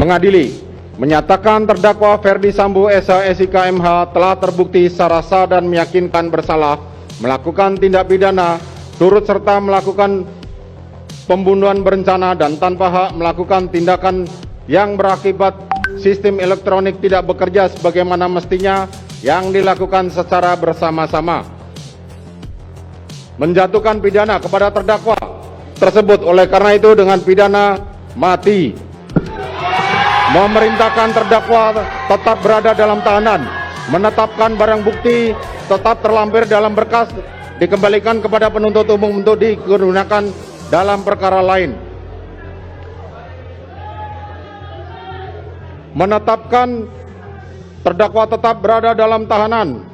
Mengadili, menyatakan terdakwa Ferdi Sambo SH.SIK MH telah terbukti secara sah dan meyakinkan bersalah melakukan tindak pidana turut serta melakukan pembunuhan berencana dan tanpa hak melakukan tindakan yang berakibat sistem elektronik tidak bekerja sebagaimana mestinya yang dilakukan secara bersama-sama. Menjatuhkan pidana kepada terdakwa tersebut oleh karena itu dengan pidana mati. Memerintahkan terdakwa tetap berada dalam tahanan, menetapkan barang bukti tetap terlampir dalam berkas dikembalikan kepada penuntut umum untuk digunakan dalam perkara lain. Menetapkan terdakwa tetap berada dalam tahanan,